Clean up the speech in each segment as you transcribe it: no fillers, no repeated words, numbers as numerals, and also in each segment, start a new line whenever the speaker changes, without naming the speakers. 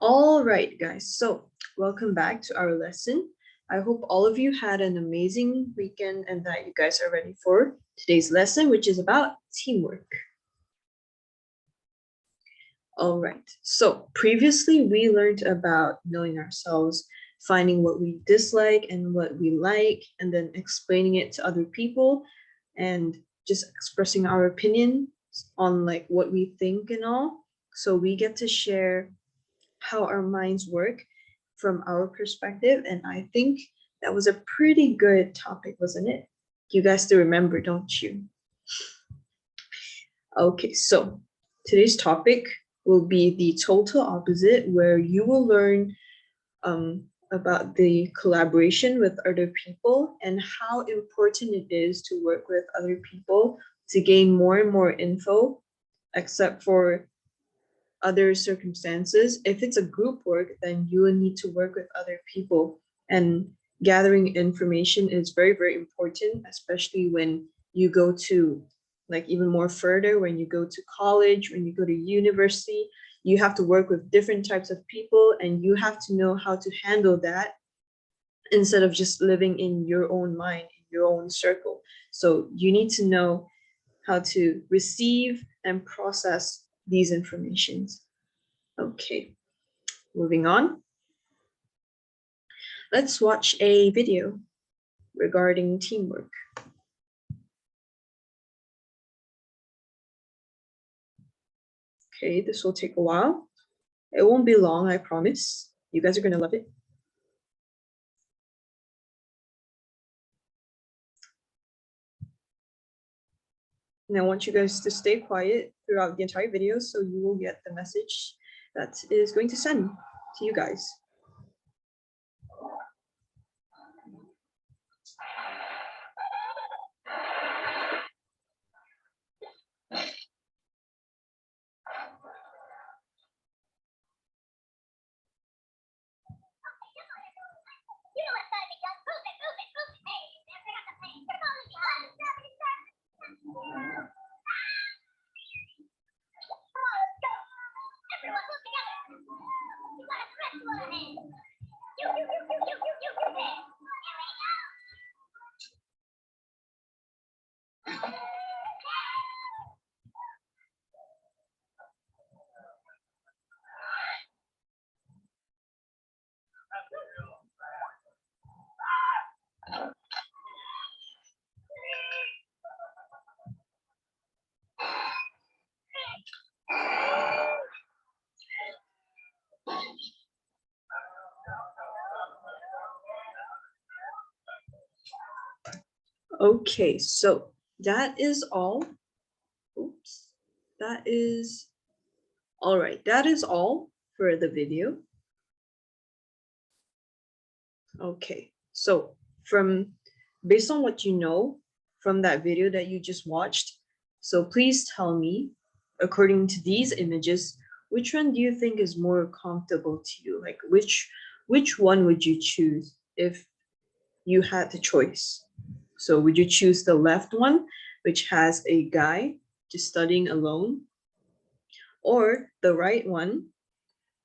All right, guys. So welcome back to our lesson. I hope all of you had an amazing weekend and that you guys are ready for today's lesson, which is about teamwork. All right. So previously we learned about knowing ourselves, finding what we dislike and what we like, and then explaining it to other people and just expressing our opinion on like what we think and all. So we get to share how our minds work from our perspective. And I think that was a pretty good topic, wasn't it? You guys still remember, don't you? Okay, so today's topic will be the total opposite, where you will learn about the collaboration with other people and how important it is to work with other people to gain more and more info, except for other circumstances. If it's a group work, then you will need to work with other people, and gathering information is very, very important, especially when you go to like even more further, when you go to college, when you go to university, you have to work with different types of people and you have to know how to handle that instead of just living in your own mind, in your own circle. So you need to know how to receive and process these informations. Okay, moving on. Let's watch a video regarding teamwork. Okay, this will take a while. It won't be long, I promise. You guys are gonna love it. And I want you guys to stay quiet throughout the entire video so you will get the message that is going to send to you guys. Okay, so that is all. Oops, that is all right. That is all for the video. Okay, so based on what you know from that video that you just watched, so please tell me, according to these images, which one do you think is more comfortable to you? Like which one would you choose if you had the choice? So would you choose the left one, which has a guy just studying alone, or the right one,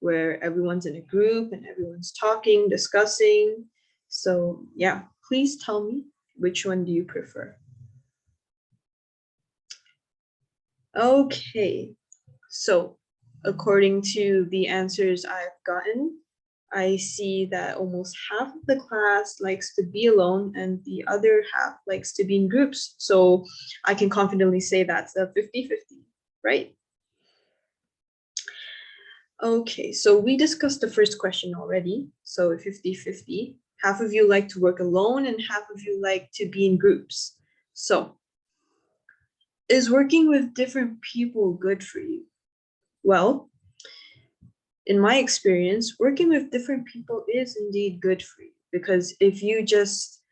where everyone's in a group and everyone's talking, discussing? So yeah, please tell me, which one do you prefer? Okay, so according to the answers I've gotten, I see that almost half of the class likes to be alone and the other half likes to be in groups. So I can confidently say that's a 50-50, right? Okay, so we discussed the first question already. So 50-50, half of you like to work alone and half of you like to be in groups. So is working with different people good for you? Well, in my experience, working with different people is indeed good for you, because if you just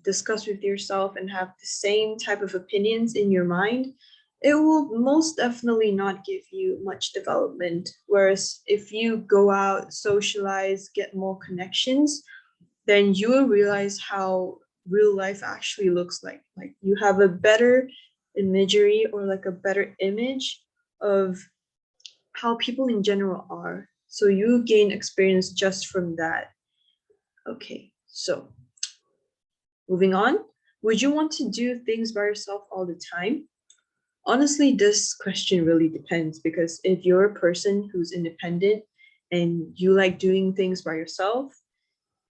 discuss with yourself and have the same type of opinions in your mind, it will most definitely not give you much development. Whereas if you go out, socialize, get more connections, then you will realize how real life actually looks like. Like you have a better imagery or like a better image of how people in general are. So you gain experience just from that. Okay, so moving on. Would you want to do things by yourself all the time? Honestly, this question really depends, because if you're a person who's independent and you like doing things by yourself,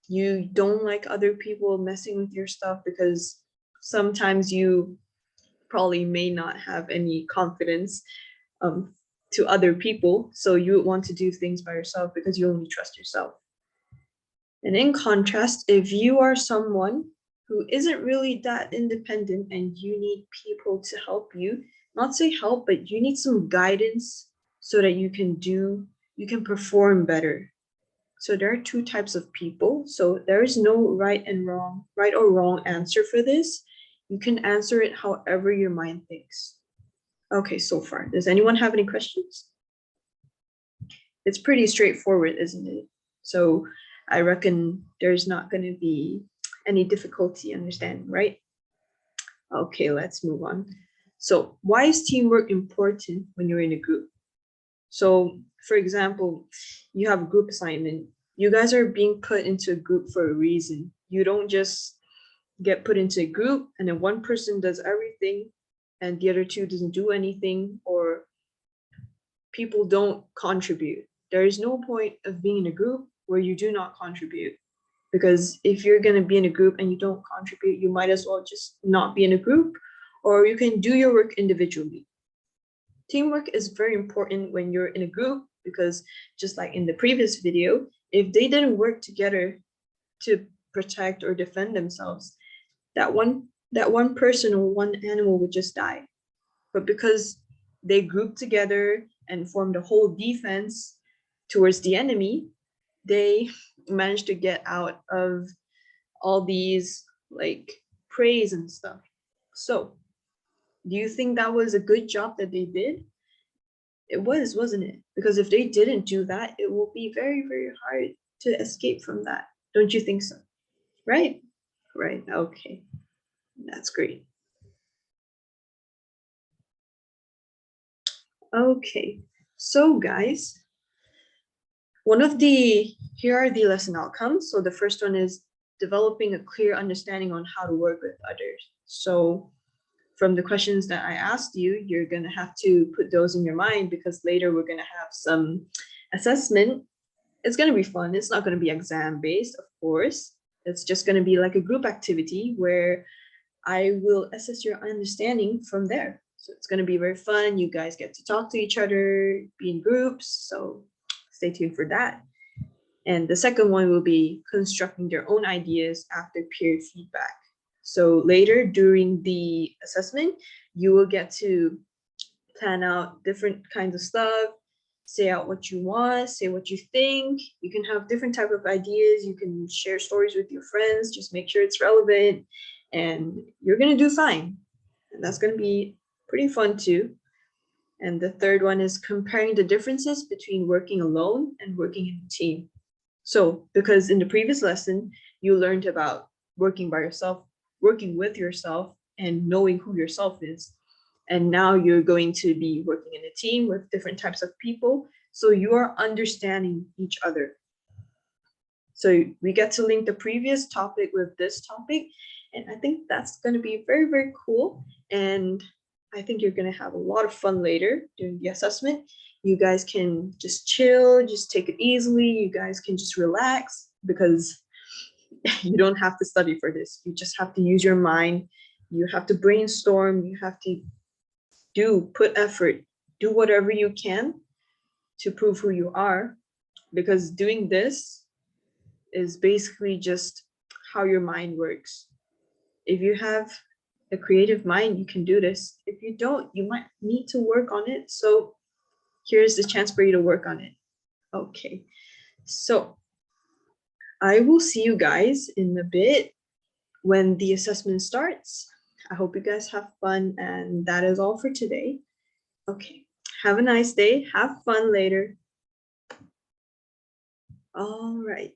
you don't like other people messing with your stuff, because sometimes you probably may not have any confidence um, to other people. So you want to do things by yourself because you only trust yourself. And in contrast, if you are someone who isn't really that independent and you need people to help you, not say help, but you need some guidance so that you can perform better. So there are two types of people. So there is no right or wrong answer for this. You can answer it however your mind thinks. Okay, so far. Does anyone have any questions? It's pretty straightforward, isn't it? So I reckon there's not going to be any difficulty understanding, right? Okay, let's move on. So why is teamwork important when you're in a group? So for example, you have a group assignment. You guys are being put into a group for a reason. You don't just get put into a group and then one person does everything and the other two doesn't do anything, or people don't contribute. There is no point of being in a group where you do not contribute, because if you're going to be in a group and you don't contribute, you might as well just not be in a group, or you can do your work individually. Teamwork is very important when you're in a group, because just like in the previous video, if they didn't work together to protect or defend themselves, that one person or one animal would just die. But because they grouped together and formed a whole defense towards the enemy, they managed to get out of all these like praise and stuff. So do you think that was a good job that they did? It was, wasn't it? Because if they didn't do that, it will be very, very hard to escape from that. Don't you think so? Right? Right. Okay. That's great. Okay. So guys, here are the lesson outcomes. So the first one is developing a clear understanding on how to work with others. So from the questions that I asked you, you're going to have to put those in your mind, because later we're going to have some assessment. It's going to be fun. It's not going to be exam based, of course. It's just going to be like a group activity where I will assess your understanding from there. So it's going to be very fun. You guys get to talk to each other, be in groups. So stay tuned for that. And the second one will be constructing their own ideas after peer feedback. So later during the assessment, you will get to plan out different kinds of stuff, say out what you want, say what you think. You can have different type of ideas. You can share stories with your friends, just make sure it's relevant, and you're going to do fine. And that's going to be pretty fun too. And the third one is comparing the differences between working alone and working in a team. So, because in the previous lesson, you learned about working by yourself, working with yourself, and knowing who yourself is. And now you're going to be working in a team with different types of people. So you are understanding each other. So we get to link the previous topic with this topic. And I think that's going to be very, very cool. And I think you're going to have a lot of fun later during the assessment. You guys can just chill, just take it easily. You guys can just relax, because you don't have to study for this. You just have to use your mind. You have to brainstorm. You have to put effort, do whatever you can to prove who you are, because doing this is basically just how your mind works. If you have a creative mind, you can do this. If you don't, you might need to work on it. So here's the chance for you to work on it. Okay, so I will see you guys in a bit when the assessment starts. I hope you guys have fun, and that is all for today. Okay, have a nice day. Have fun later. All right.